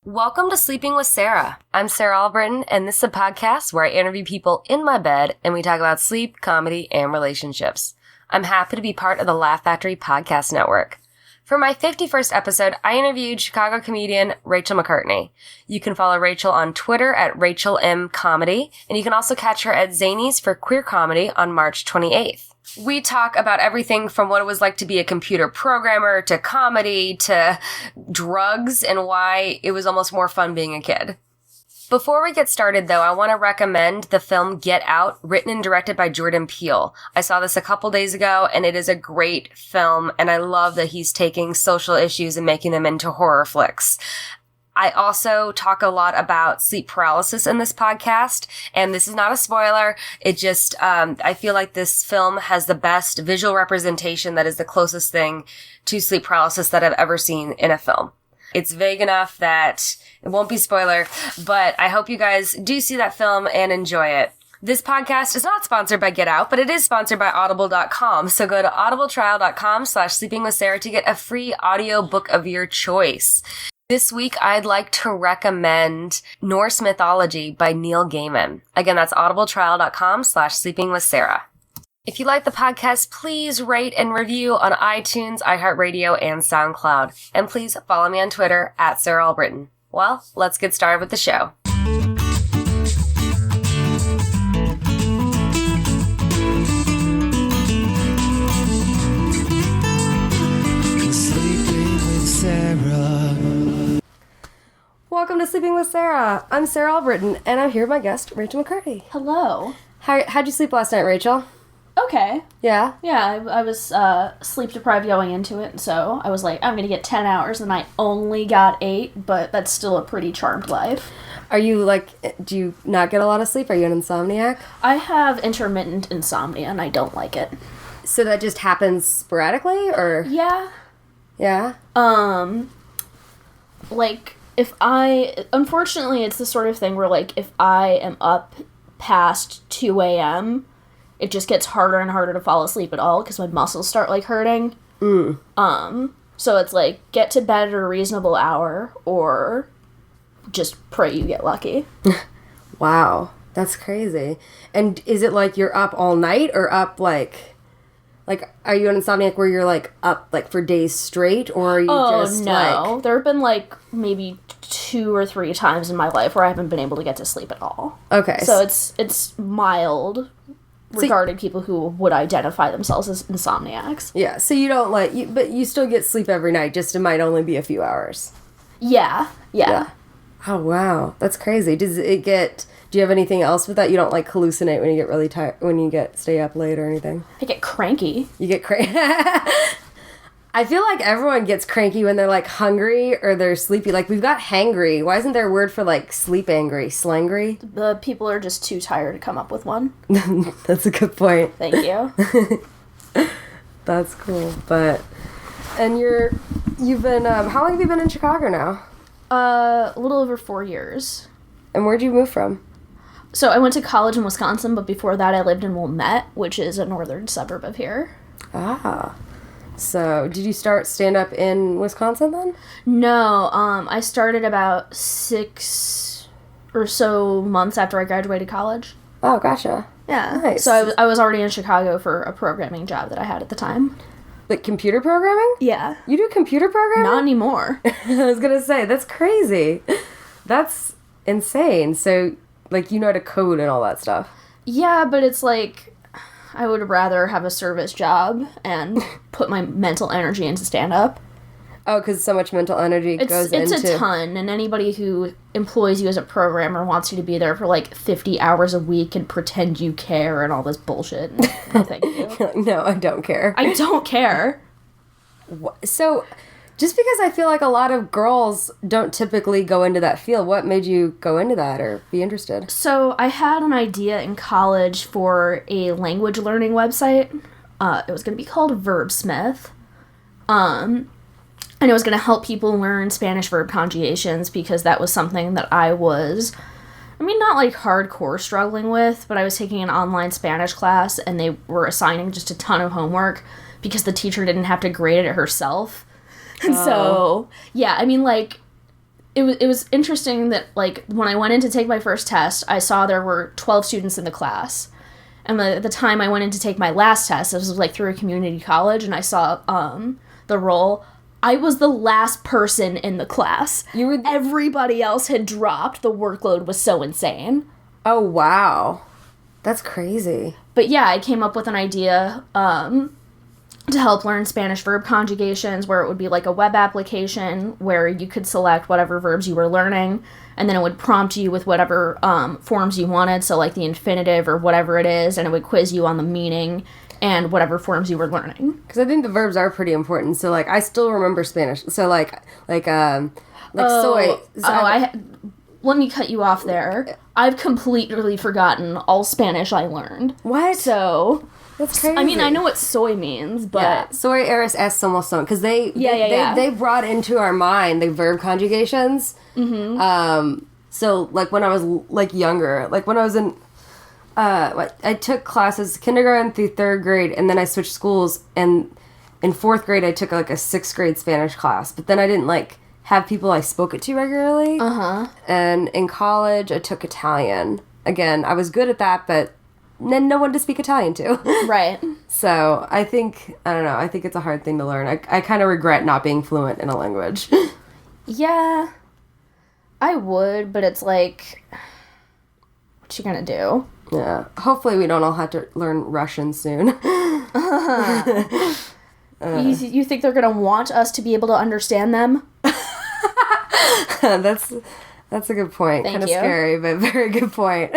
Welcome to Sleeping with Sarah. I'm Sarah Albritton, and this is a podcast where I interview people in my bed and we talk about sleep, comedy, and relationships. I'm happy to be part of the Laugh Factory Podcast Network. For my 51st episode, I interviewed Chicago comedian Rachel McCartney. You can follow Rachel on Twitter at Rachel M Comedy, and you can also catch her at Zanies for Queer Comedy on March 28th. We talk about everything from what it was like to be a computer programmer, to comedy, to drugs, and why it was almost more fun being a kid. Before we get started, though, I want to recommend the film Get Out, written and directed by Jordan Peele. I saw this a couple days ago, and it is a great film, and I love that he's taking social issues and making them into horror flicks. I also talk a lot about sleep paralysis in this podcast, and this is not a spoiler. It just, I feel like this film has the best visual representation that is the closest thing to sleep paralysis that I've ever seen in a film. It's vague enough that it won't be spoiler, but I hope you guys do see that film and enjoy it. This podcast is not sponsored by Get Out, but it is sponsored by Audible.com. So go to audibletrial.com/sleepingwithsarah to get a free audio book of your choice. This week, I'd like to recommend Norse Mythology by Neil Gaiman. Again, that's audibletrial.com/sleepingwithsarah. If you like the podcast, please rate and review on iTunes, iHeartRadio, and SoundCloud. And please follow me on Twitter at Sarah Albritton. Well, let's get started with the show. Sleeping with Sarah. Welcome to Sleeping with Sarah. I'm Sarah Albritton, and I'm here with my guest, Rachel McCartney. Hello. How'd you sleep last night, Rachel? Okay. Yeah? Yeah, I was sleep deprived going into it, so I was like, I'm gonna get 10 hours, and I only got 8, but that's still a pretty charmed life. Are you, do you not get a lot of sleep? Are you an insomniac? I have intermittent insomnia, and I don't like it. So that just happens sporadically, or? Yeah. Yeah? Unfortunately, it's the sort of thing where, if I am up past 2 a.m., it just gets harder and harder to fall asleep at all because my muscles start, hurting. So it's get to bed at a reasonable hour or just pray you get lucky. Wow. That's crazy. And is it you're up all night or up are you an insomniac where you're up for days straight, or are you just no. There have been maybe 2 or 3 times in my life where I haven't been able to get to sleep at all. Okay. So it's mild regarding people who would identify themselves as insomniacs. Yeah, so you don't but you still get sleep every night, just it might only be a few hours. Yeah. Oh, wow. That's crazy. Do you have anything else with that? You don't hallucinate when you get really tired, when you stay up late or anything? I get cranky. You get cranky? I feel like everyone gets cranky when they're hungry or they're sleepy. We've got hangry. Why isn't there a word for sleep angry? Slangry? The people are just too tired to come up with one. That's a good point. Thank you. That's cool. And you've been, how long have you been in Chicago now? A little over 4 years. And where'd you move from? So I went to college in Wisconsin, but before that I lived in Wilmette, which is a northern suburb of here. Ah. So, did you start stand-up in Wisconsin then? No, I started about 6 or so months after I graduated college. Oh, gotcha. Yeah. Nice. So I was already in Chicago for a programming job that I had at the time. Computer programming? Yeah. You do computer programming? Not anymore. I was gonna say, that's crazy. That's insane. So, you know how to code and all that stuff. Yeah, but it's I would rather have a service job and put my mental energy into stand-up. Oh, because so much mental energy goes into... It's a ton, and anybody who employs you as a programmer wants you to be there for 50 hours a week and pretend you care and all this bullshit. No, thank you. No, I don't care. I don't care. So, just because I feel like a lot of girls don't typically go into that field, what made you go into that or be interested? So, I had an idea in college for a language learning website. It was going to be called Verbsmith. And it was going to help people learn Spanish verb conjugations because that was something that I was, not hardcore struggling with, but I was taking an online Spanish class and they were assigning just a ton of homework because the teacher didn't have to grade it herself. And so, yeah, it was interesting that, like, when I went in to take my first test, I saw there were 12 students in the class. And at the time I went in to take my last test, this was, like, through a community college, and I saw the roll. I was the last person in the class. Everybody else had dropped. The workload was so insane. Oh, wow. That's crazy. But yeah, I came up with an idea to help learn Spanish verb conjugations, where it would be like a web application where you could select whatever verbs you were learning, and then it would prompt you with whatever forms you wanted, so like the infinitive or whatever it is, and it would quiz you on the meaning and whatever forms you were learning. Because I think the verbs are pretty important. So, like, I still remember Spanish. So, soy. Let me cut you off there. I've completely forgotten all Spanish I learned. What? So... That's crazy. I mean, I know what soy means, but... Yeah. Soy eres es somos son. Because they brought into our mind the verb conjugations. Mm-hmm. So, like, when I was, like, younger, like, when I was in... I took classes kindergarten through 3rd grade, and then I switched schools, and in 4th grade I took, like, a 6th grade Spanish class. But then I didn't, like, have people I spoke it to regularly. Uh-huh. And in college, I took Italian. Again, I was good at that, but... no one to speak Italian to. Right. So, I think it's a hard thing to learn. I kind of regret not being fluent in a language. Yeah, I would, but it's like, what you gonna do? Yeah. Hopefully we don't all have to learn Russian soon. You think they're gonna want us to be able to understand them? That's a good point. Thank Kind of you. scary, but very good point.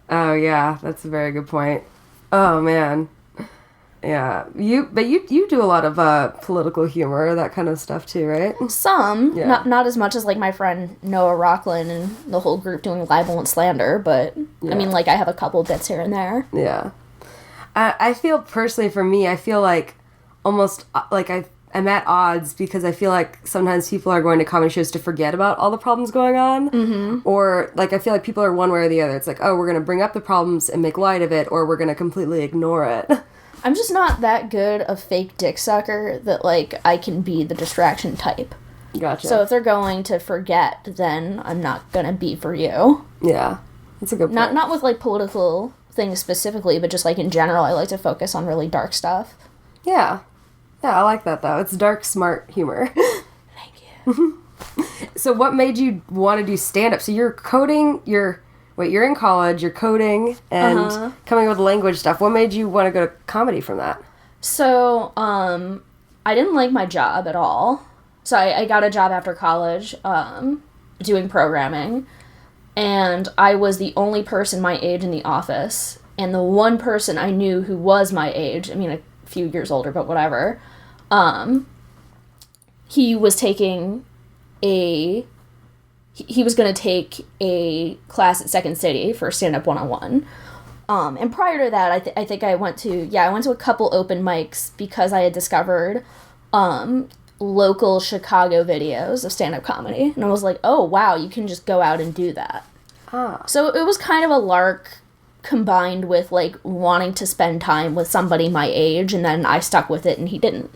Oh, yeah, that's a very good point. Oh, man. Yeah. You do a lot of political humor, that kind of stuff, too, right? Some. Yeah. Not as much as, like, my friend Noah Rockland and the whole group doing libel and slander, but, Yeah. I mean, like, I have a couple bits here and there. Yeah. I feel, personally, for me, I feel like almost, like, I'm at odds because I feel like sometimes people are going to comedy shows to forget about all the problems going on. Mm-hmm. Or, like, I feel like people are one way or the other. It's like, oh, we're going to bring up the problems and make light of it, or we're going to completely ignore it. I'm just not that good a fake dick sucker that, like, I can be the distraction type. Gotcha. So if they're going to forget, then I'm not going to be for you. Yeah. That's a good point. Not with, like, political things specifically, but just, like, in general, I like to focus on really dark stuff. Yeah. Yeah, I like that, though. It's dark, smart humor. Thank you. So what made you want to do stand-up? So you're coding, you're in college, you're coding, and coming up with language stuff. What made you want to go to comedy from that? So, I didn't like my job at all. So I got a job after college, doing programming, and I was the only person my age in the office, and the one person I knew who was my age, I mean, a few years older, but whatever, he was taking he was going to take a class at Second City for stand-up 101. And prior to that, I think I went to a couple open mics because I had discovered local Chicago videos of stand-up comedy. And I was like, oh, wow, you can just go out and do that. Ah. So it was kind of a lark combined with, like, wanting to spend time with somebody my age, and then I stuck with it and he didn't.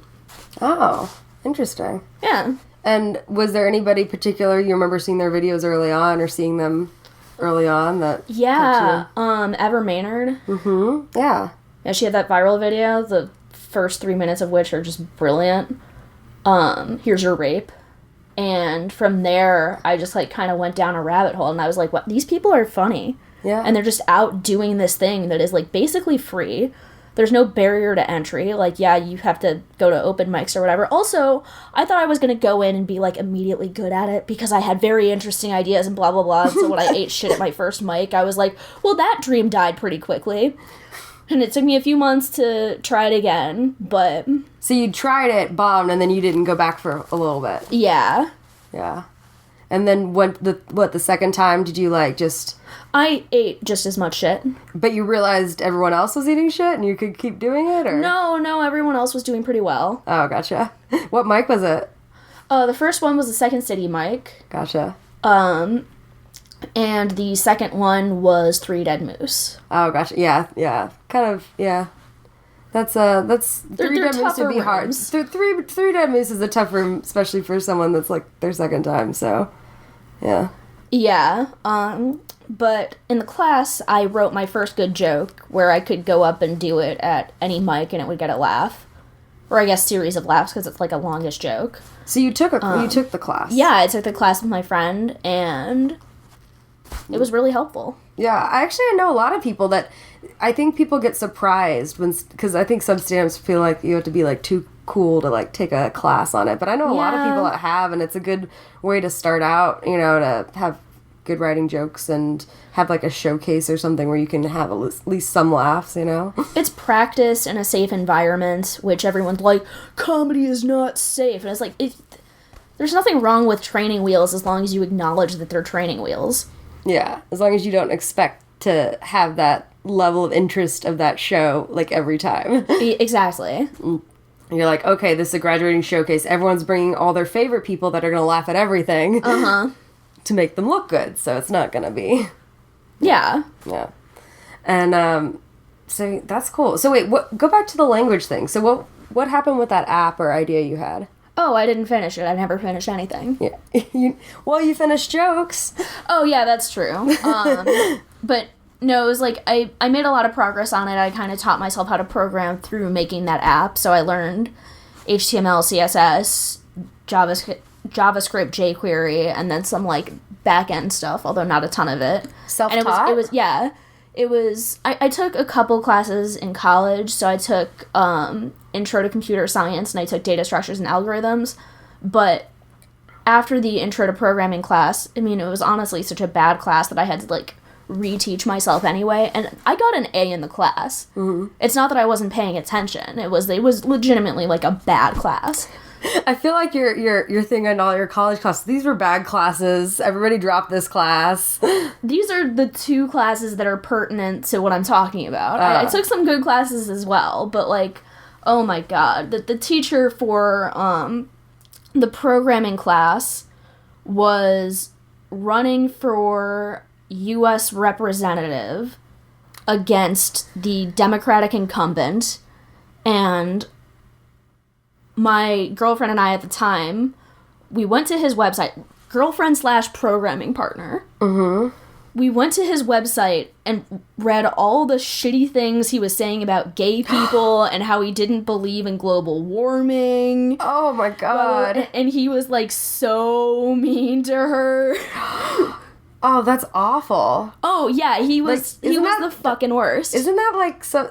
Oh, interesting. Yeah. And was there anybody particular you remember seeing their videos early on or seeing them early on that Yeah, Ever Maynard. Mm-hmm. Yeah. Yeah, she had that viral video, the first 3 minutes of which are just brilliant. Here's Your Rape. And from there, I just, like, kind of went down a rabbit hole, and I was like, what? These people are funny. Yeah. And they're just out doing this thing that is, like, basically free. There's no barrier to entry. Like, yeah, you have to go to open mics or whatever. Also, I thought I was going to go in and be, like, immediately good at it because I had very interesting ideas and blah, blah, blah. So when I ate shit at my first mic, I was like, well, that dream died pretty quickly. And it took me a few months to try it again, but... So you tried it, bombed, and then you didn't go back for a little bit. Yeah. Yeah. And then the second time, did you, like, just... I ate just as much shit. But you realized everyone else was eating shit and you could keep doing it, or? No, everyone else was doing pretty well. Oh, gotcha. What mic was it? The first one was the Second City mic. Gotcha. And the second one was Three Dead Moose. Oh, gotcha. Yeah. Kind of, yeah. That's three they're dead moose would be tougher hard. rooms. Three dead moose is a tough room, especially for someone that's like their second time. So, yeah. Yeah. But in the class, I wrote my first good joke where I could go up and do it at any mic and it would get a laugh, or I guess series of laughs because it's like a longish joke. So you took the class. Yeah, I took the class with my friend and it was really helpful. Yeah, I know a lot of people that I think people get surprised because I think some stand-ups feel like you have to be like too cool to like take a class on it. But I know a lot of people that have, and it's a good way to start out, to have good writing jokes and have like a showcase or something where you can have at least some laughs, It's practice in a safe environment, which everyone's like, comedy is not safe. And it's like, there's nothing wrong with training wheels as long as you acknowledge that they're training wheels. Yeah, as long as you don't expect to have that level of interest of that show like every time. Exactly. You're like, okay, this is a graduating showcase. Everyone's bringing all their favorite people that are going to laugh at everything to make them look good. So it's not going to be. Yeah. Yeah. And so that's cool. So wait, go back to the language thing. So what happened with that app or idea you had? Oh, I didn't finish it. I never finished anything. Yeah. You finished jokes. Oh, yeah, that's true. But no, it was like I made a lot of progress on it. I kind of taught myself how to program through making that app. So I learned HTML, CSS, JavaScript, jQuery, and then some like back-end stuff, although not a ton of it. Self-taught? It was I took a couple classes in college. So I took Intro to Computer Science and I took Data Structures and Algorithms. But after the Intro to Programming class, I mean, it was honestly such a bad class that I had to like reteach myself anyway, and I got an A in the class. Mm-hmm. It's not that I wasn't paying attention. It was legitimately like a bad class. I feel like your thing on all your college classes, these were bad classes. Everybody dropped this class. These are the two classes that are pertinent to what I'm talking about. I took some good classes as well, but like, oh my god, the teacher for the programming class was running for U.S. representative against the Democratic incumbent, and my girlfriend and I at the time, we went to his website, girlfriend/programming partner. Mm-hmm. We went to his website and read all the shitty things he was saying about gay people and how he didn't believe in global warming. Oh my god. And he was like so mean to her. Oh, that's awful. Oh yeah, he was the fucking worst. Isn't that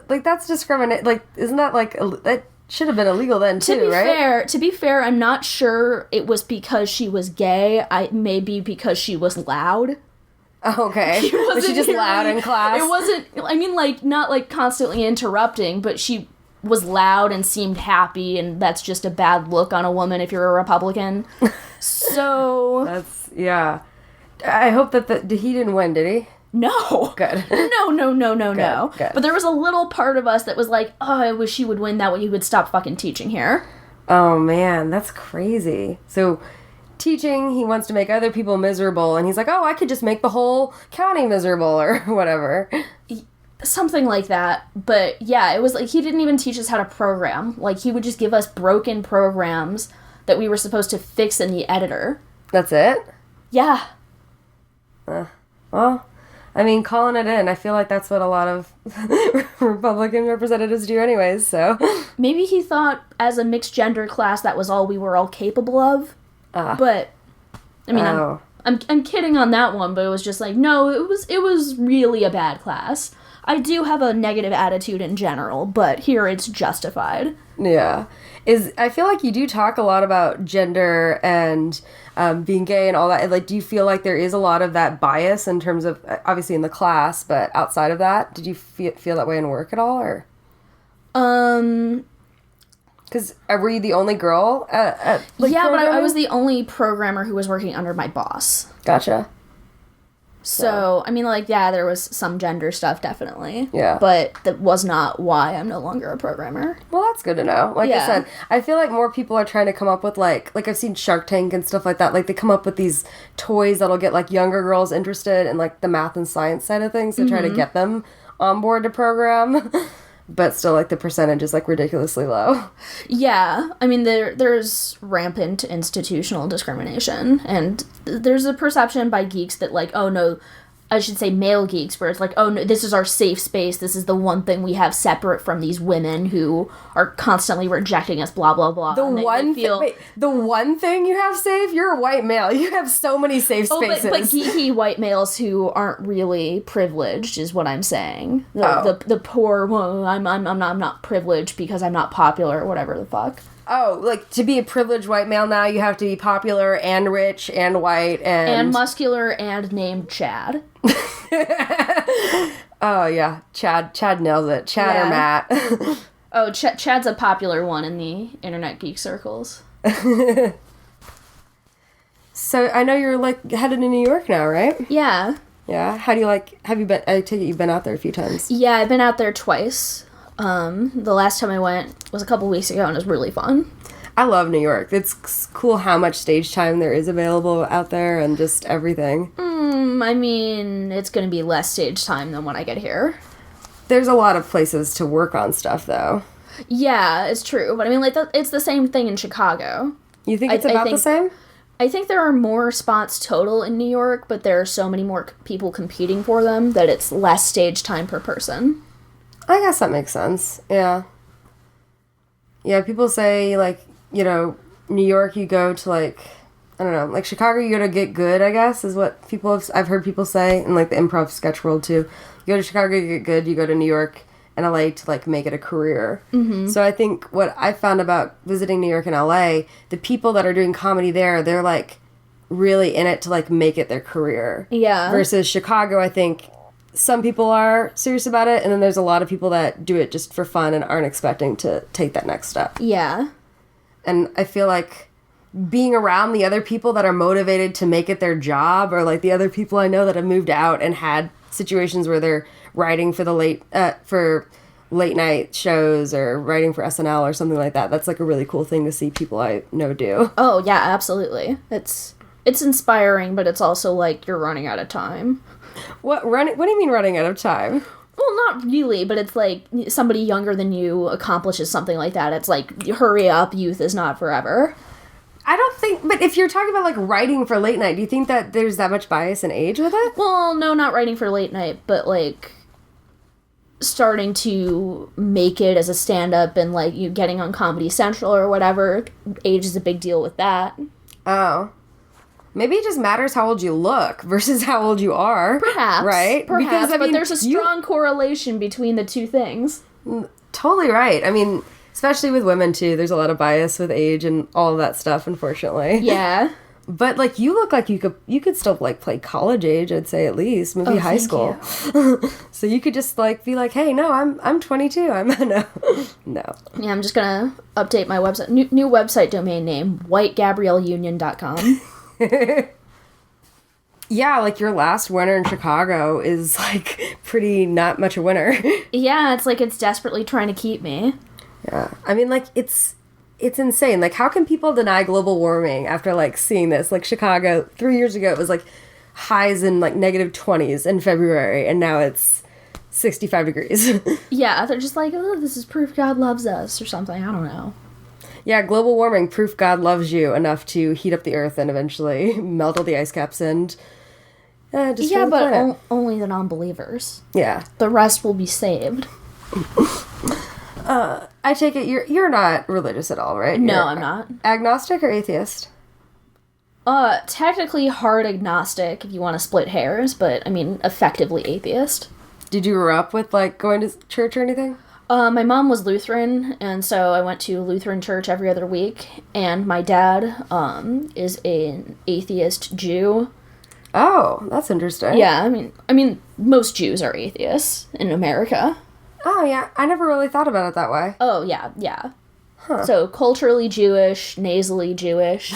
like that's discriminate? Like, isn't that like that should have been illegal then too, right? To be fair, I'm not sure it was because she was gay. Maybe because she was loud. Oh, okay. Was she just loud in class? It wasn't. I mean, like not like constantly interrupting, but she was loud and seemed happy, and that's just a bad look on a woman if you're a Republican. So yeah. I hope that he didn't win, did he? No. Good. No. Good. But there was a little part of us that was like, oh, I wish he would win. That way he would stop fucking teaching here. Oh, man. That's crazy. So, teaching, he wants to make other people miserable, and he's like, oh, I could just make the whole county miserable, or whatever. Something like that. But, yeah, it was like he didn't even teach us how to program. Like, he would just give us broken programs that we were supposed to fix in the editor. That's it? Yeah. Well, I mean, calling it in, I feel like that's what a lot of Republican representatives do anyways, so. Maybe he thought as a mixed gender class that was all we were all capable of. But, I mean, I'm kidding on that one, but it was just like, no, it was really a bad class. I do have a negative attitude in general, but here it's justified. Yeah. I feel like you do talk a lot about gender and being gay and all that. Like, do you feel like there is a lot of that bias in terms of, obviously in the class, but outside of that, did you feel that way in work at all, or? Because were you the only girl at yeah, but I was the only programmer who was working under my boss. Gotcha. So, I mean, like, yeah, there was some gender stuff, definitely. Yeah. But that was not why I'm no longer a programmer. Well, that's good to know. Like I said, I feel like more people are trying to come up with, like I've seen Shark Tank and stuff like that. Like, they come up with these toys that'll get, like, younger girls interested in, like, the math and science side of things to try to get them on board to program. but still, like, the percentage is, like, ridiculously low. Yeah, I mean, there's rampant institutional discrimination, and there's a perception by geeks that, like, oh no, I should say male geeks, where it's like, oh no, this is our safe space, this is the one thing we have separate from these women who are constantly rejecting us, blah, blah, blah. The one thing you have safe? You're a white male. You have so many safe spaces. But geeky white males who aren't really privileged is what I'm saying. The poor, well, I'm not privileged because I'm not popular or whatever the fuck. Oh, like, to be a privileged white male now, you have to be popular and rich and white and muscular and named Chad. Oh, yeah. Chad nails it. Chad or Matt. Oh, Chad's a popular one in the internet geek circles. So, I know you're, like, headed to New York now, right? Yeah. Yeah? How do you like, have you been, I take it you've been out there a few times. Yeah, I've been out there twice. The last time I went was a couple weeks ago, and it was really fun. I love New York. It's cool how much stage time there is available out there and just everything. I mean, it's going to be less stage time than when I get here. There's a lot of places to work on stuff, though. Yeah, it's true. But I mean, like, it's the same thing in Chicago. You think it's about the same? I think there are more spots total in New York, but there are so many more people competing for them that it's less stage time per person. I guess that makes sense. Yeah. Yeah, people say, like, you know, New York, you go to, like, I don't know, like, Chicago, you go to get good, I guess, is what I've heard people say, in, like, the improv sketch world, too. You go to Chicago, you get good, you go to New York and LA to, like, make it a career. Mm-hmm. So I think what I found about visiting New York and LA, the people that are doing comedy there, they're, like, really in it to, like, make it their career. Yeah. Versus Chicago, I think some people are serious about it, and then there's a lot of people that do it just for fun and aren't expecting to take that next step. Yeah. And I feel like being around the other people that are motivated to make it their job, or like the other people I know that have moved out and had situations where they're writing for the late night shows or writing for SNL or something like that. That's like a really cool thing to see people I know do. Oh, yeah, absolutely. It's inspiring, but it's also like you're running out of time. What do you mean running out of time? Well, not really, but it's like somebody younger than you accomplishes something like that. It's like, hurry up, youth is not forever. I don't think, but if you're talking about, like, writing for late night, do you think that there's that much bias in age with it? Well, no, not writing for late night, but, like, starting to make it as a stand-up and, like, you getting on Comedy Central or whatever. Age is a big deal with that. Oh. Maybe it just matters how old you look versus how old you are. Perhaps. Right? Perhaps, because, I mean, but there's a strong correlation between the two things. Totally right. I mean, especially with women, too. There's a lot of bias with age and all of that stuff, unfortunately. Yeah. But, like, you look like you could still, like, play college age, I'd say, at least. Maybe high school. So you could just, like, be like, hey, no, I'm 22. No. Yeah, I'm just gonna update my website. New website domain name, whitegabrielleunion.com. Yeah, like, your last winner in Chicago is, like, pretty not much a winner. Yeah, it's like it's desperately trying to keep me. Yeah. I mean, like, it's insane. Like, how can people deny global warming after, like, seeing this? Like, Chicago, 3 years ago, it was, like, highs in, like, negative 20s in February, and now it's 65 degrees. Yeah, they're just like, oh, this is proof God loves us, or something. I don't know. Yeah, global warming, proof God loves you enough to heat up the earth and eventually melt all the ice caps and destroy the planet. Only the non-believers. Yeah. The rest will be saved. I take it you're not religious at all, right? No, I'm not. Agnostic or atheist? Technically hard agnostic if you want to split hairs, but I mean effectively atheist. Did you grow up with, like, going to church or anything? My mom was Lutheran, and so I went to Lutheran church every other week, and my dad is an atheist Jew. Oh, that's interesting. Yeah, I mean most Jews are atheists in America. Oh, yeah. I never really thought about it that way. Oh, yeah. Huh. So, culturally Jewish, nasally Jewish,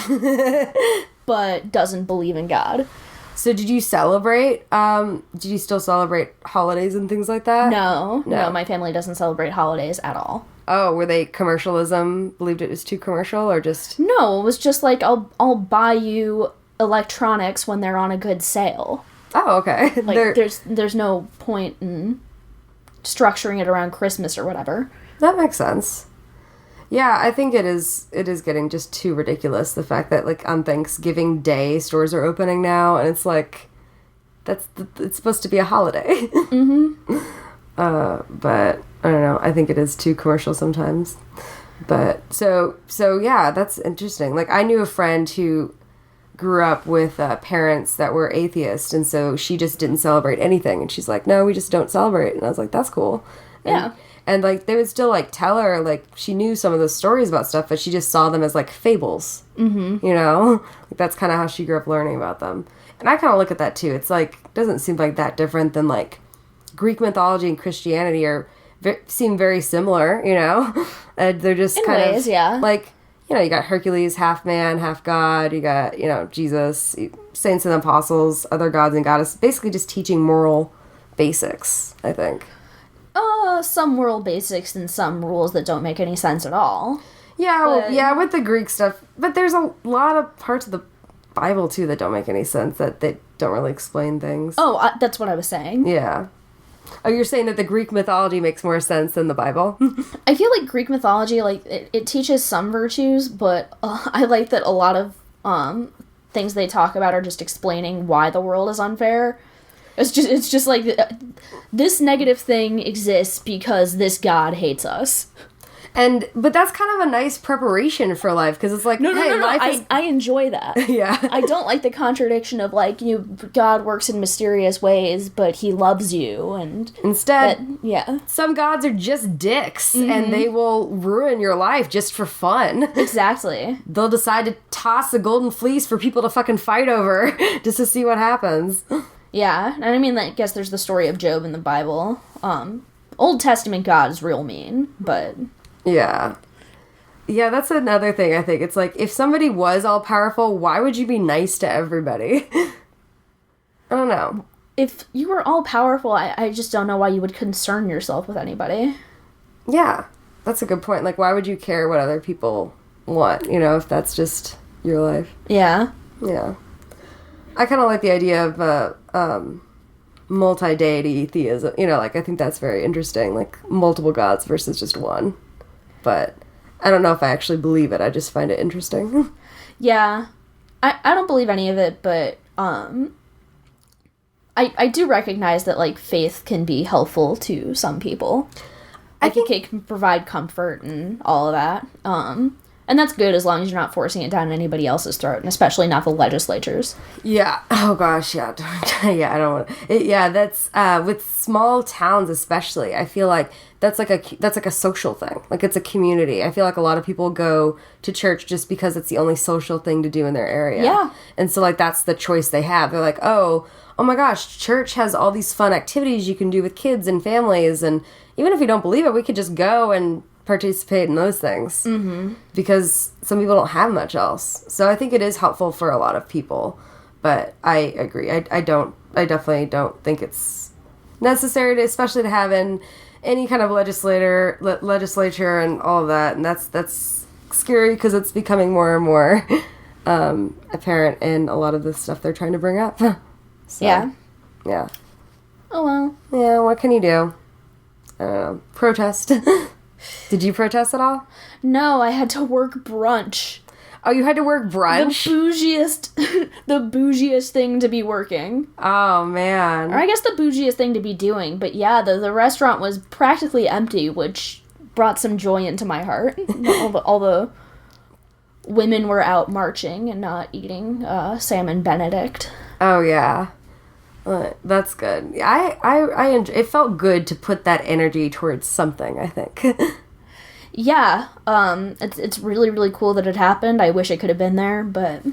but doesn't believe in God. So, did you celebrate, did you still celebrate holidays and things like that? No, my family doesn't celebrate holidays at all. Oh, were they commercialism, believed it was too commercial, or just... No, it was just like, I'll buy you electronics when they're on a good sale. Oh, okay. Like, there's no point in structuring it around Christmas or whatever. That makes sense. Yeah, I think it is getting just too ridiculous, the fact that, like, on Thanksgiving Day, stores are opening now, and it's like, it's supposed to be a holiday. Mm-hmm. But, I don't know, I think it is too commercial sometimes. But, so yeah, that's interesting. Like, I knew a friend who grew up with parents that were atheists, and so she just didn't celebrate anything, and she's like, no, we just don't celebrate, and I was like, that's cool. Yeah. And, like, they would still, like, tell her, like, she knew some of the stories about stuff, but she just saw them as, like, fables. Mm-hmm. You know? Like, that's kind of how she grew up learning about them. And I kind of look at that, too. It's, like, doesn't seem like that different than, like, Greek mythology and Christianity seem very similar, you know? They're just in kind ways, of, yeah. like, you know, you got Hercules, half man, half god. You got, you know, Jesus, saints and apostles, other gods and goddesses. Basically just teaching moral basics, I think. Some moral basics and some rules that don't make any sense at all. Yeah, well, yeah, with the Greek stuff. But there's a lot of parts of the Bible, too, that don't make any sense, that they don't really explain things. Oh, that's what I was saying. Yeah. Oh, you're saying that the Greek mythology makes more sense than the Bible? I feel like Greek mythology, like, it teaches some virtues, but I like that a lot of things they talk about are just explaining why the world is unfair. It's just like, this negative thing exists because this god hates us. But that's kind of a nice preparation for life, because it's like, No, life is... I enjoy that. Yeah. I don't like the contradiction of, like, God works in mysterious ways, but he loves you, and... Instead, yeah. Some gods are just dicks, and they will ruin your life just for fun. Exactly. They'll decide to toss a golden fleece for people to fucking fight over, just to see what happens. Yeah, and I mean, I guess there's the story of Job in the Bible. Old Testament God is real mean, but... Yeah. Yeah, that's another thing, I think. It's like, if somebody was all-powerful, why would you be nice to everybody? I don't know. If you were all-powerful, I just don't know why you would concern yourself with anybody. Yeah, that's a good point. Like, why would you care what other people want, you know, if that's just your life? Yeah. Yeah. I kind of like the idea of multi-deity theism. You know, like, I think that's very interesting. Like, multiple gods versus just one. But I don't know if I actually believe it. I just find it interesting. Yeah. I don't believe any of it, but I do recognize that, like, faith can be helpful to some people. I think it can provide comfort and all of that. And that's good as long as you're not forcing it down anybody else's throat, and especially not the legislatures. Yeah. Oh, gosh, yeah. Yeah, I don't want to... Yeah, that's... with small towns especially, I feel like that's like a social thing. Like, it's a community. I feel like a lot of people go to church just because it's the only social thing to do in their area. Yeah. And so, like, that's the choice they have. They're like, oh my gosh, church has all these fun activities you can do with kids and families, and even if we don't believe it, we could just go and participate in those things. Mm-hmm. Because some people don't have much else. So I think it is helpful for a lot of people. But I agree. I definitely don't think it's necessary to, especially to have in any kind of legislature and all of that. And that's scary because it's becoming more and more apparent in a lot of the stuff they're trying to bring up. So, yeah. Yeah. Oh, well. Yeah, what can you do? I don't know. Protest. Did you protest at all? No, I had to work brunch. Oh, you had to work brunch? The bougiest thing to be working. Oh, man. Or I guess the bougiest thing to be doing. But yeah, the restaurant was practically empty, which brought some joy into my heart. all the women were out marching and not eating salmon Benedict. Oh, yeah. That's good. I enjoy, it felt good to put that energy towards something, I think. Yeah, it's really, really cool that it happened. I wish I could have been there, but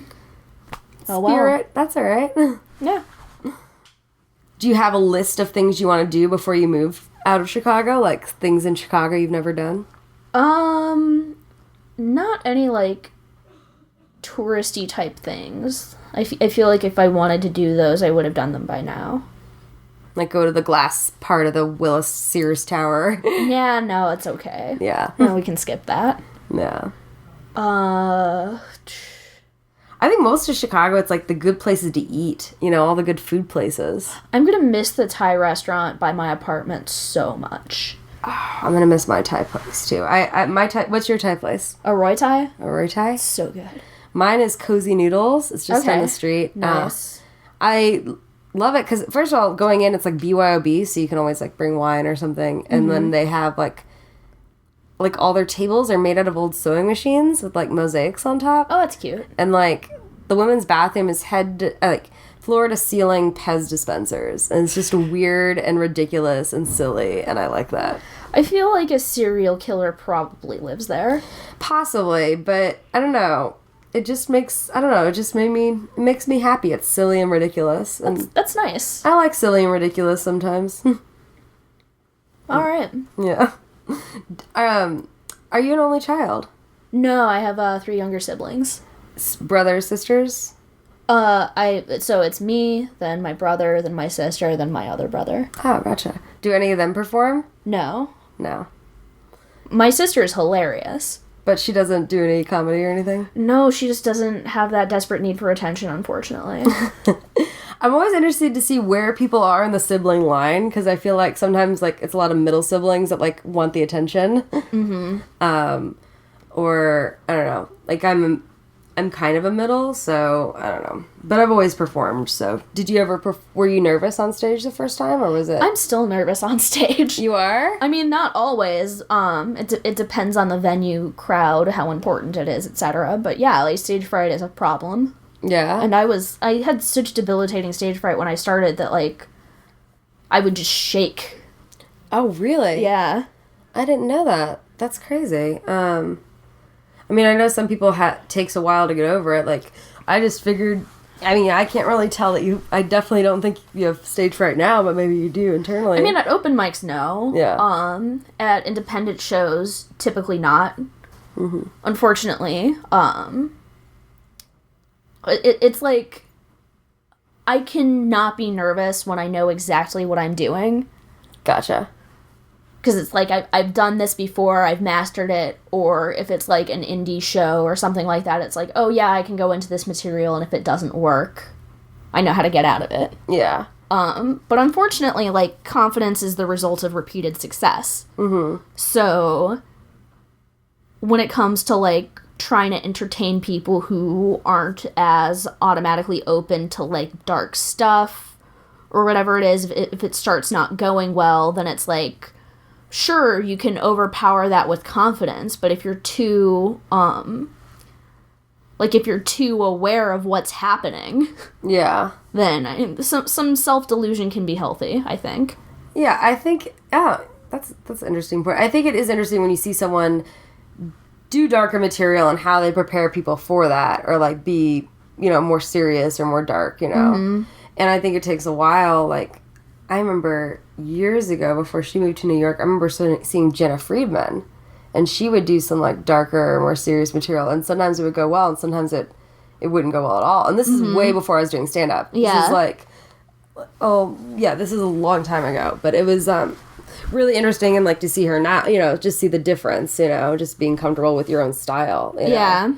oh well. Spirit, that's all right. Yeah. Do you have a list of things you want to do before you move out of Chicago? Like, things in Chicago you've never done? Not any, like, touristy type things. I feel like if I wanted to do those, I would have done them by now. Like, go to the glass part of the Willis Sears Tower. Yeah, no, it's okay. Yeah. No, we can skip that. Yeah. I think most of Chicago, it's like the good places to eat. You know, all the good food places. I'm gonna miss the Thai restaurant by my apartment so much. I'm gonna miss my Thai place too. My Thai. What's your Thai place? A Roy Thai? A Roy Thai? So good. Mine is Cozy Noodles. It's just down the street. Nice. I love it because first of all, going in, it's like BYOB, so you can always like bring wine or something, and then they have like all their tables are made out of old sewing machines with like mosaics on top. Oh, that's cute. And like the women's bathroom is floor to ceiling Pez dispensers, and it's just weird and ridiculous and silly, and I like that. I feel like a serial killer probably lives there. Possibly, but I don't know. It just makes it makes me happy. It's silly and ridiculous, and That's nice. I like silly and ridiculous sometimes. All right. Yeah. Are you an only child? No, I have 3 younger siblings. Brothers, sisters? So it's me, then my brother, then my sister, then my other brother. Oh, gotcha. Do any of them perform? No. No. My sister is hilarious. But she doesn't do any comedy or anything? No, she just doesn't have that desperate need for attention, unfortunately. I'm always interested to see where people are in the sibling line, because I feel like sometimes like it's a lot of middle siblings that like want the attention. Mm-hmm. Or I don't know. Like I'm kind of a middle, so I don't know. But I've always performed. So did you ever? Were you nervous on stage the first time, or was it? I'm still nervous on stage. You are? I mean, not always. It depends on the venue, crowd, how important it is, etc. But yeah, like stage fright is a problem. Yeah. And I had such debilitating stage fright when I started that like I would just shake. Oh, really? Yeah. I didn't know that. That's crazy. I mean, I know some people takes a while to get over it. Like, I just figured, I mean, I can't really tell that I definitely don't think you have stage fright now, but maybe you do internally. I mean, at open mics, no. Yeah. At independent shows, typically not. Mm-hmm. Unfortunately. It's like, I cannot be nervous when I know exactly what I'm doing. Gotcha. Because it's like, I've done this before, I've mastered it, or if it's like an indie show or something like that, it's like, oh yeah, I can go into this material, and if it doesn't work, I know how to get out of it. Yeah. But unfortunately, like, confidence is the result of repeated success. Mm-hmm. So, when it comes to, like, trying to entertain people who aren't as automatically open to, like, dark stuff, or whatever it is, if it starts not going well, then it's like, sure, you can overpower that with confidence, but if you're too, if you're too aware of what's happening, yeah, then some self-delusion can be healthy, I think. Yeah, I think, that's an interesting point. I think it is interesting when you see someone do darker material and how they prepare people for that, or, like, be, you know, more serious or more dark, you know? Mm-hmm. And I think it takes a while, like, I remember years ago, before she moved to New York, I remember seeing Jenna Friedman, and she would do some, like, darker, more serious material, and sometimes it would go well, and sometimes it wouldn't go well at all. And this is way before I was doing stand-up. Yeah. This is, like, this is a long time ago, but it was, really interesting, and, like, to see her now, you know, just see the difference, you know, just being comfortable with your own style. You know? Yeah.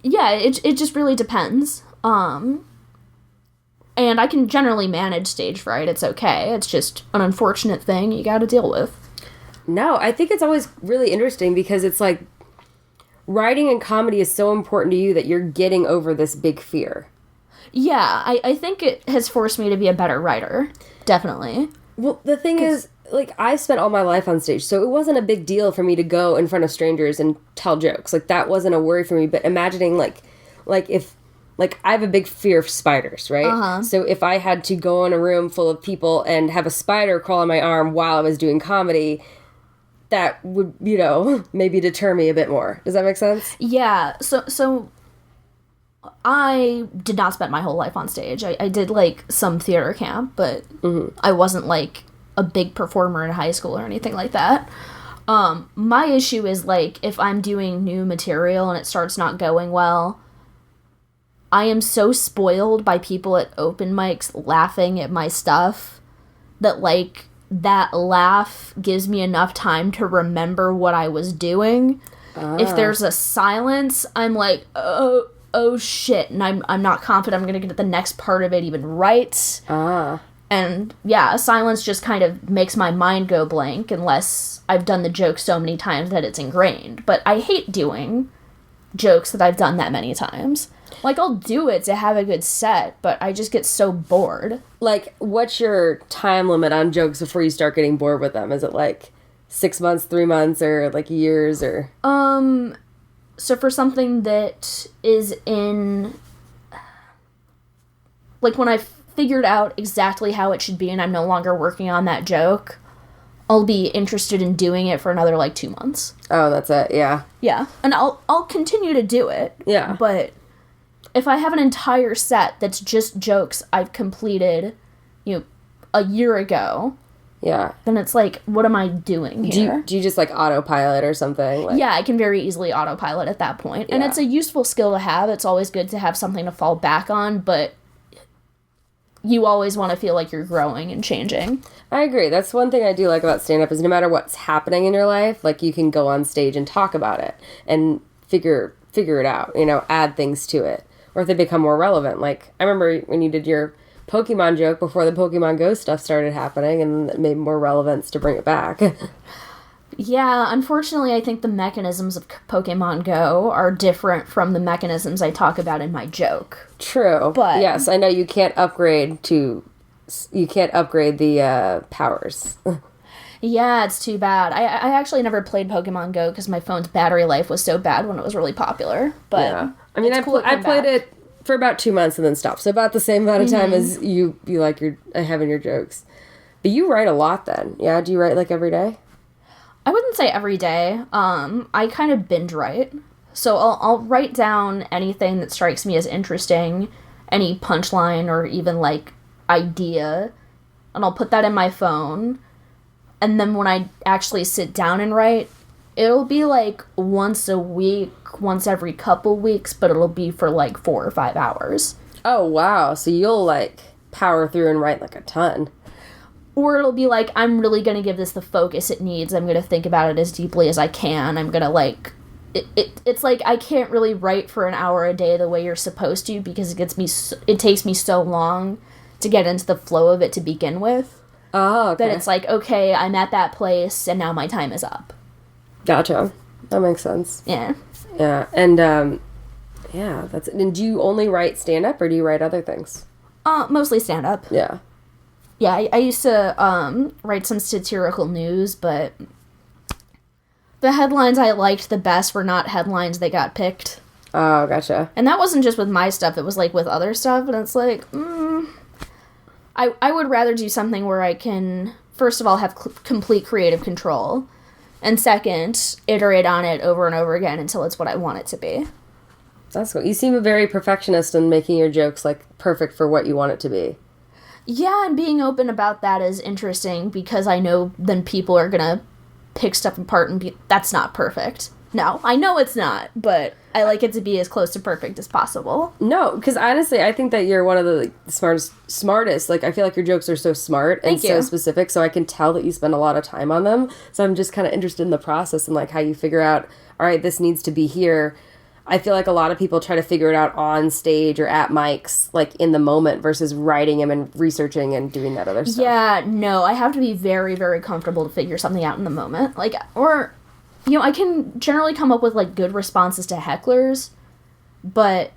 Yeah, it just really depends. And I can generally manage stage fright. It's okay. It's just an unfortunate thing you gotta deal with. No, I think it's always really interesting because it's like writing and comedy is so important to you that you're getting over this big fear. Yeah, I think it has forced me to be a better writer. Definitely. Well, the thing is, like, I spent all my life on stage, so it wasn't a big deal for me to go in front of strangers and tell jokes. Like, that wasn't a worry for me. But imagining, like if... Like, I have a big fear of spiders, right? Uh-huh. So if I had to go in a room full of people and have a spider crawl on my arm while I was doing comedy, that would, you know, maybe deter me a bit more. Does that make sense? Yeah. So I did not spend my whole life on stage. I did, like, some theater camp, but I wasn't, like, a big performer in high school or anything like that. My issue is, like, if I'm doing new material and it starts not going well, I am so spoiled by people at open mics laughing at my stuff that, like, that laugh gives me enough time to remember what I was doing. If there's a silence, I'm like, oh, oh shit, and I'm not confident I'm going to get the next part of it even right. And yeah, silence just kind of makes my mind go blank unless I've done the joke so many times that it's ingrained. But I hate doing jokes that I've done that many times. Like, I'll do it to have a good set, but I just get so bored. Like, what's your time limit on jokes before you start getting bored with them? Is it like 6 months, 3 months, or like years, or? So for something that is in, like, when I've figured out exactly how it should be and I'm no longer working on that joke, I'll be interested in doing it for another, like, 2 months. Oh, that's it, yeah. Yeah, and I'll continue to do it. Yeah. But if I have an entire set that's just jokes I've completed, a year ago, yeah, then it's like, what am I doing here? Do you just, like, autopilot or something? Like, yeah, I can very easily autopilot at that point. And it's a useful skill to have. It's always good to have something to fall back on, but you always want to feel like you're growing and changing. I agree. That's one thing I do like about stand-up is no matter what's happening in your life, like, you can go on stage and talk about it and figure it out, add things to it. Or if they become more relevant. Like, I remember when you did your Pokemon joke before the Pokemon Go stuff started happening, and it made more relevance to bring it back. Yeah, unfortunately, I think the mechanisms of Pokemon Go are different from the mechanisms I talk about in my joke. True. But yes, I know you can't upgrade the powers. Yeah, it's too bad. I actually never played Pokemon Go because my phone's battery life was so bad when it was really popular. But yeah. I mean, I cool played it for about 2 months and then stopped. So about the same amount of time as you like your having your jokes. But you write a lot then. Yeah, do you write like every day? I wouldn't say every day. I kind of binge write. So I'll write down anything that strikes me as interesting, any punchline or even like idea, and I'll put that in my phone. And then when I actually sit down and write, it'll be like once a week, once every couple weeks, but it'll be for like 4 or 5 hours. Oh, wow. So you'll like power through and write like a ton. Or it'll be like, I'm really going to give this the focus it needs. I'm going to think about it as deeply as I can. I'm going to like... It's like I can't really write for an hour a day the way you're supposed to because it takes me so long to get into the flow of it to begin with. Oh, okay. That it's like, okay, I'm at that place and now my time is up. Gotcha. That makes sense. Yeah. Yeah. And, yeah, that's... And do you only write stand-up or do you write other things? Mostly stand-up. Yeah. Yeah, I used to write some satirical news, but the headlines I liked the best were not headlines that got picked. Oh, gotcha. And that wasn't just with my stuff, it was like with other stuff, and it's like, I would rather do something where I can, first of all, have complete creative control, and second, iterate on it over and over again until it's what I want it to be. That's cool. You seem a very perfectionist in making your jokes, like, perfect for what you want it to be. Yeah, and being open about that is interesting because I know then people are gonna pick stuff apart and be, that's not perfect. No, I know it's not, but I like it to be as close to perfect as possible. No, because honestly, I think that you're one of the smartest. Like, I feel like your jokes are so smart and so specific, so I can tell that you spend a lot of time on them. So I'm just kind of interested in the process and, like, how you figure out, all right, this needs to be here. I feel like a lot of people try to figure it out on stage or at mics, like, in the moment versus writing them and researching and doing that other stuff. Yeah, no, I have to be very, very comfortable to figure something out in the moment. Like, or... I can generally come up with, like, good responses to hecklers, but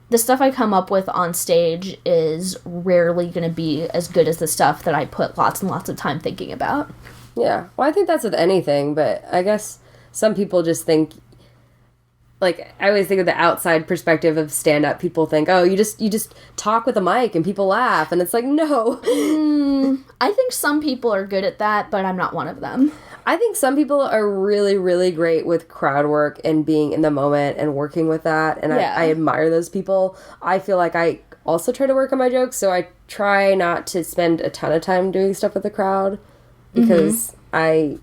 the stuff I come up with on stage is rarely going to be as good as the stuff that I put lots and lots of time thinking about. Yeah. Well, I think that's with anything, but I guess some people just think, like, I always think of the outside perspective of stand-up. People think, oh, you just talk with a mic and people laugh, and it's like, no. I think some people are good at that, but I'm not one of them. I think some people are really, really great with crowd work and being in the moment and working with that, and yeah. I admire those people. I feel like I also try to work on my jokes, so I try not to spend a ton of time doing stuff with the crowd because I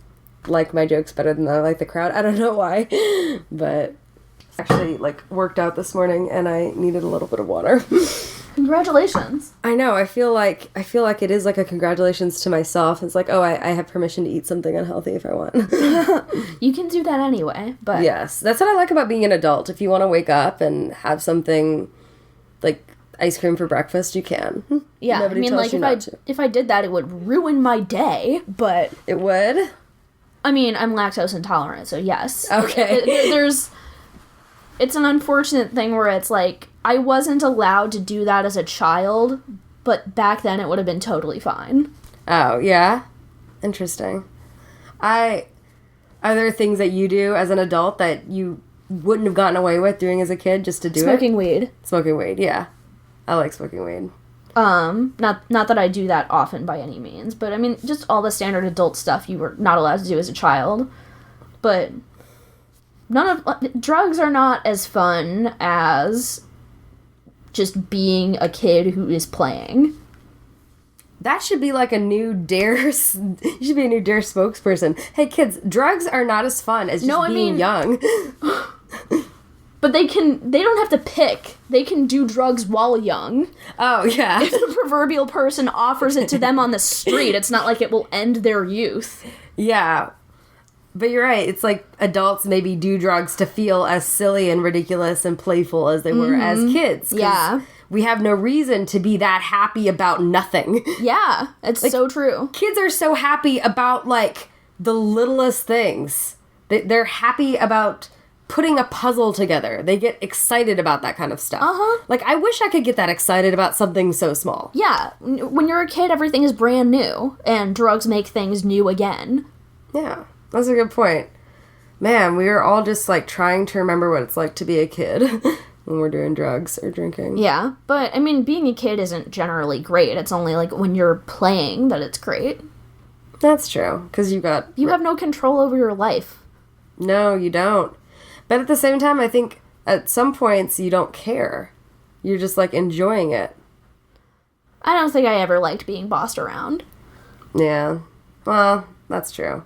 like my jokes better than I like the crowd. I don't know why, but actually, like, worked out this morning and I needed a little bit of water. Congratulations. I know. I feel like it is like a congratulations to myself. It's like, oh, I have permission to eat something unhealthy if I want. You can do that anyway, but... Yes. That's what I like about being an adult. If you want to wake up and have something like ice cream for breakfast, you can. Yeah, Nobody I mean, tells like, if I did that, it would ruin my day, but... It would? I mean, I'm lactose intolerant, so yes. Okay. It's an unfortunate thing where it's like, I wasn't allowed to do that as a child, but back then it would have been totally fine. Oh, yeah? Interesting. Are there things that you do as an adult that you wouldn't have gotten away with doing as a kid just to do Smoking weed. Smoking weed, yeah. I like smoking weed. Not that I do that often by any means, but I mean, just all the standard adult stuff you were not allowed to do as a child. But drugs are not as fun as just being a kid who is playing. That should be like a new DARE. You should be a new DARE spokesperson. Hey kids, drugs are not as fun as just being young. But they don't have to pick. They can do drugs while young. Oh, yeah. If the proverbial person offers it to them on the street, it's not like it will end their youth. Yeah. But you're right. It's like adults maybe do drugs to feel as silly and ridiculous and playful as they were as kids. Yeah. We have no reason to be that happy about nothing. Yeah, it's like, so true. Kids are so happy about, like, the littlest things. They're happy about putting a puzzle together. They get excited about that kind of stuff. Uh-huh. Like, I wish I could get that excited about something so small. Yeah. When you're a kid, everything is brand new, and drugs make things new again. Yeah, that's a good point. Man, we are all just, like, trying to remember what it's like to be a kid when we're doing drugs or drinking. Yeah, but, I mean, being a kid isn't generally great. It's only, like, when you're playing that it's great. That's true, because you have no control over your life. No, you don't. But at the same time, I think at some points you don't care. You're just, like, enjoying it. I don't think I ever liked being bossed around. Yeah. Well, that's true.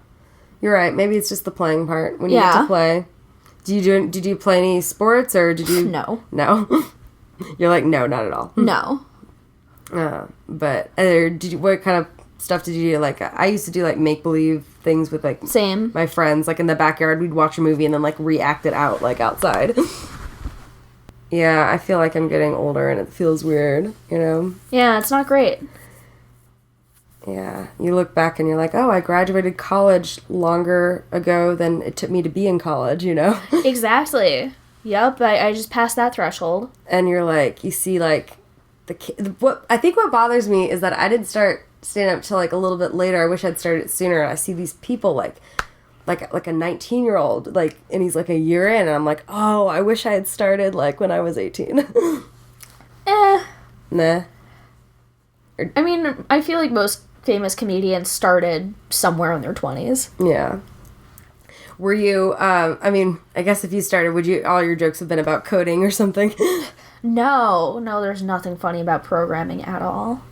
You're right. Maybe it's just the playing part. When you get to play. Did you play any sports, or did you... No. No? You're like, no, not at all. No. But what kind of stuff did you do? Like, I used to do, like, make-believe things with, like... Same. My friends. Like, in the backyard, we'd watch a movie and then, like, react it out, like, outside. Yeah, I feel like I'm getting older and it feels weird, you know? Yeah, it's not great. Yeah. You look back and you're like, oh, I graduated college longer ago than it took me to be in college, you know? Exactly. Yep, I just passed that threshold. And you're like, you see, like, I think what bothers me is that I didn't start staying up till, like, a little bit later. I wish I'd started sooner. I see these people, like a 19-year-old, like, and he's, like, a year in, and I'm like, oh, I wish I had started, like, when I was 18. Nah. I mean, I feel like most famous comedians started somewhere in their 20s. Yeah. Were you, I mean, I guess if you started, all your jokes have been about coding or something? No, there's nothing funny about programming at all.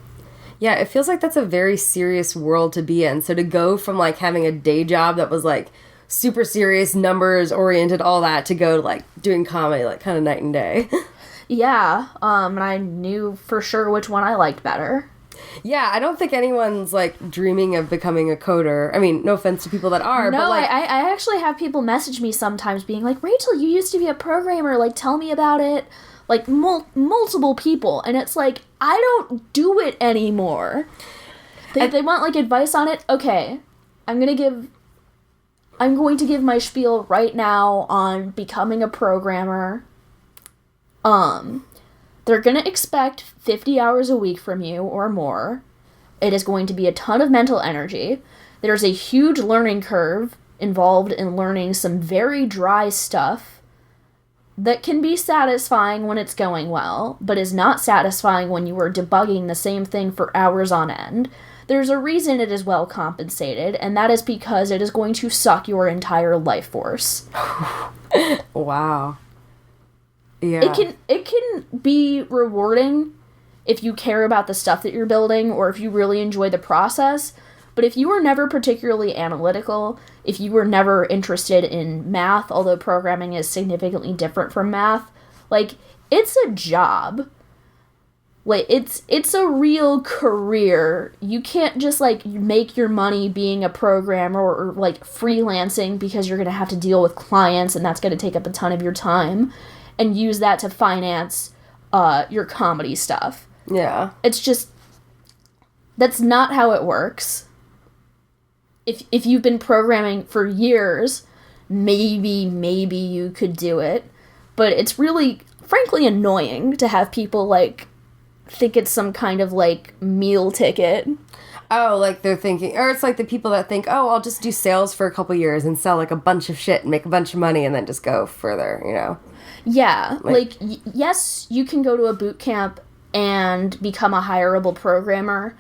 Yeah, it feels like that's a very serious world to be in. So to go from, like, having a day job that was, like, super serious, numbers oriented, all that, to go to, like, doing comedy, like, kind of night and day. Yeah, and I knew for sure which one I liked better. Yeah, I don't think anyone's, like, dreaming of becoming a coder. I mean, no offense to people that are, but, like... I actually have people message me sometimes being like, Rachel, you used to be a programmer, like, tell me about it. Like, multiple people, and it's like, I don't do it anymore. They want, like, advice on it. Okay, I'm going to give my spiel right now on becoming a programmer. They're going to expect 50 hours a week from you or more. It is going to be a ton of mental energy. There's a huge learning curve involved in learning some very dry stuff that can be satisfying when it's going well, but is not satisfying when you are debugging the same thing for hours on end. There's a reason it is well compensated, and that is because it is going to suck your entire life force. Wow. Yeah. It can be rewarding if you care about the stuff that you're building, or if you really enjoy the process. But if you were never particularly analytical, if you were never interested in math, although programming is significantly different from math, like, it's a job. Like, it's a real career. You can't just, like, make your money being a programmer or like, freelancing because you're going to have to deal with clients and that's going to take up a ton of your time and use that to finance your comedy stuff. Yeah. It's just, that's not how it works. If you've been programming for years, maybe you could do it. But it's really, frankly, annoying to have people, like, think it's some kind of, like, meal ticket. Oh, like they're thinking, or it's like the people that think, oh, I'll just do sales for a couple years and sell, like, a bunch of shit and make a bunch of money and then just go further, you know? Yeah. Yes, you can go to a boot camp and become a hireable programmer.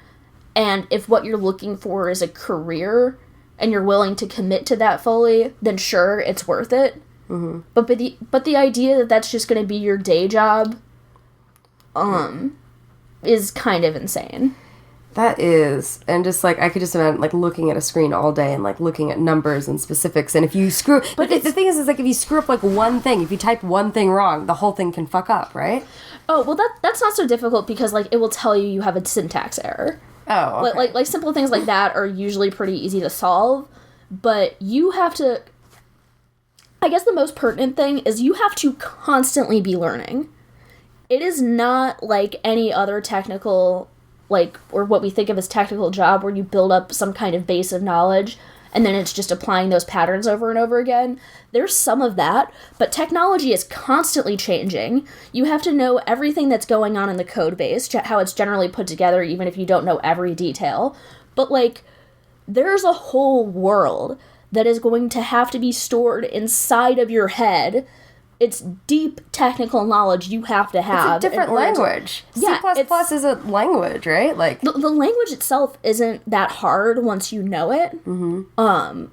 And if what you're looking for is a career and you're willing to commit to that fully, then sure, it's worth it. Mm-hmm. But the idea that that's just going to be your day job is kind of insane. That is. And just, like, I could just imagine, like, looking at a screen all day and, like, looking at numbers and specifics. And if you screw... But the thing is, like, if you screw up, like, one thing, if you type one thing wrong, the whole thing can fuck up, right? Oh, well, that's not so difficult because, like, it will tell you have a syntax error. Oh, okay. Like simple things like that are usually pretty easy to solve. But you have to... I guess the most pertinent thing is you have to constantly be learning. It is not like any other technical, like, or what we think of as technical job where you build up some kind of base of knowledge and then it's just applying those patterns over and over again. There's some of that, but technology is constantly changing. You have to know everything that's going on in the code base, how it's generally put together, even if you don't know every detail. But, like, there's a whole world that is going to have to be stored inside of your head. It's deep technical knowledge you have to have. It's a different language. Yeah, C++ is a language, right? Like the language itself isn't that hard once you know it. Mm-hmm.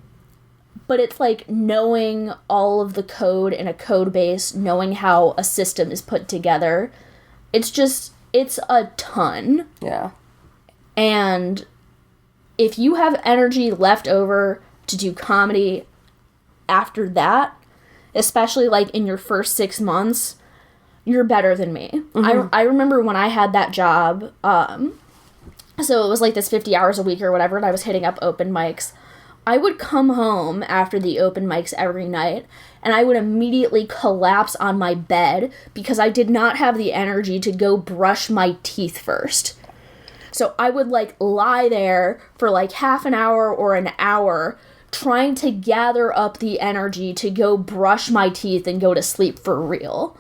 But it's like knowing all of the code in a code base, knowing how a system is put together. It's a ton. Yeah. And if you have energy left over to do comedy after that, especially, like, in your first 6 months, you're better than me. Mm-hmm. I remember when I had that job, so it was, like, this 50 hours a week or whatever, and I was hitting up open mics. I would come home after the open mics every night, and I would immediately collapse on my bed because I did not have the energy to go brush my teeth first. So I would, like, lie there for, like, half an hour or an hour trying to gather up the energy to go brush my teeth and go to sleep for real.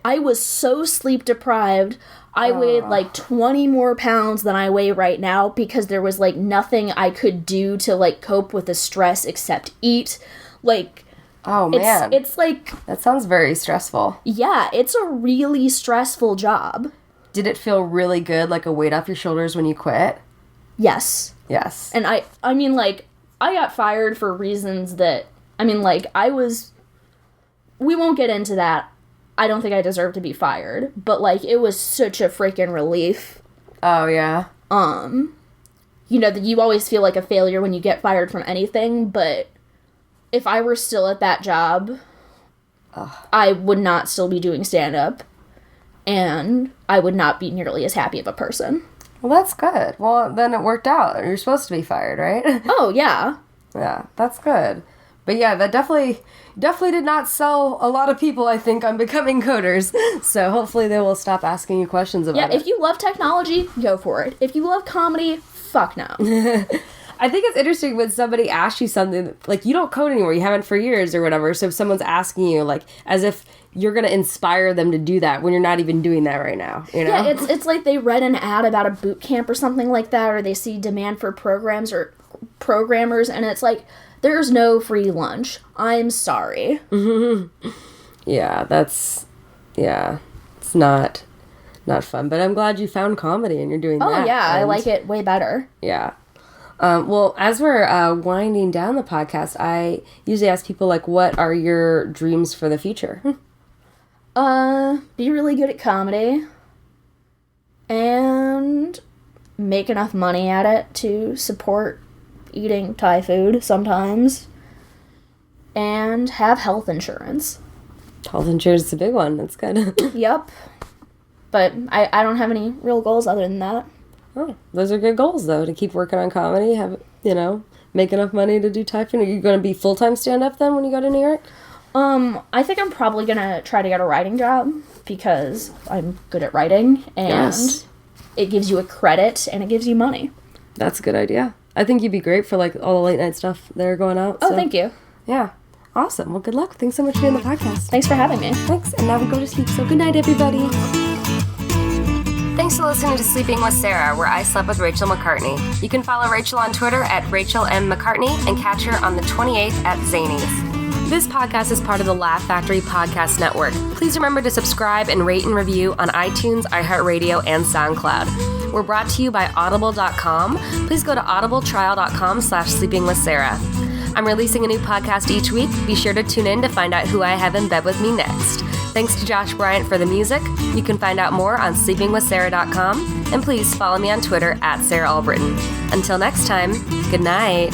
I was so sleep deprived. I weighed like 20 more pounds than I weigh right now because there was like nothing I could do to like cope with the stress except eat. Like, oh man. It's like, that sounds very stressful. Yeah, it's a really stressful job. Did it feel really good, like a weight off your shoulders when you quit? Yes. Yes. And I mean, like, I got fired for reasons that, I mean, like, we won't get into that. I don't think I deserve to be fired, but, like, it was such a freaking relief. Oh, yeah? You know, that you always feel like a failure when you get fired from anything, but if I were still at that job, I would not still be doing stand-up, and I would not be nearly as happy of a person. Well, that's good. Well, then it worked out. You're supposed to be fired, right? Oh, yeah. Yeah, that's good. But yeah, that definitely did not sell a lot of people, I think, on becoming coders. So hopefully they will stop asking you questions about it. Yeah, if you love technology, go for it. If you love comedy, fuck no. I think it's interesting when somebody asks you something, like, you don't code anymore, you haven't for years or whatever, so if someone's asking you, like, as if you're going to inspire them to do that when you're not even doing that right now, you know? Yeah, it's like they read an ad about a boot camp or something like that, or they see demand for programs or programmers, and it's like, there's no free lunch. I'm sorry. Mm-hmm. Yeah, it's not fun, but I'm glad you found comedy and you're doing that. Oh, yeah, I like it way better. Yeah. Well, as we're winding down the podcast, I usually ask people, like, what are your dreams for the future? Be really good at comedy. And make enough money at it to support eating Thai food sometimes. And have health insurance. Health insurance is a big one. That's good. Yep. But I don't have any real goals other than that. Oh, those are good goals, though, to keep working on comedy, make enough money to do typing. Are you going to be full-time stand-up then when you go to New York? I think I'm probably going to try to get a writing job because I'm good at writing, and it gives you a credit, and it gives you money. That's a good idea. I think you'd be great for, like, all the late-night stuff that are going out. Oh, thank you. Yeah. Awesome. Well, good luck. Thanks so much for being on the podcast. Thanks for having me. Thanks, and now we go to sleep. So good night, everybody. Thanks for listening to Sleeping with Sarah, where I slept with Rachel McCartney. You can follow Rachel on Twitter at Rachel M. McCartney and catch her on the 28th at Zanies. This podcast is part of the Laugh Factory Podcast Network. Please remember to subscribe and rate and review on iTunes, iHeartRadio, and SoundCloud. We're brought to you by Audible.com. Please go to audibletrial.com/sleepingwithsarah. I'm releasing a new podcast each week. Be sure to tune in to find out who I have in bed with me next. Thanks to Josh Bryant for the music. You can find out more on sleepingwithsarah.com. And please follow me on Twitter at Sarah Albritton. Until next time, good night.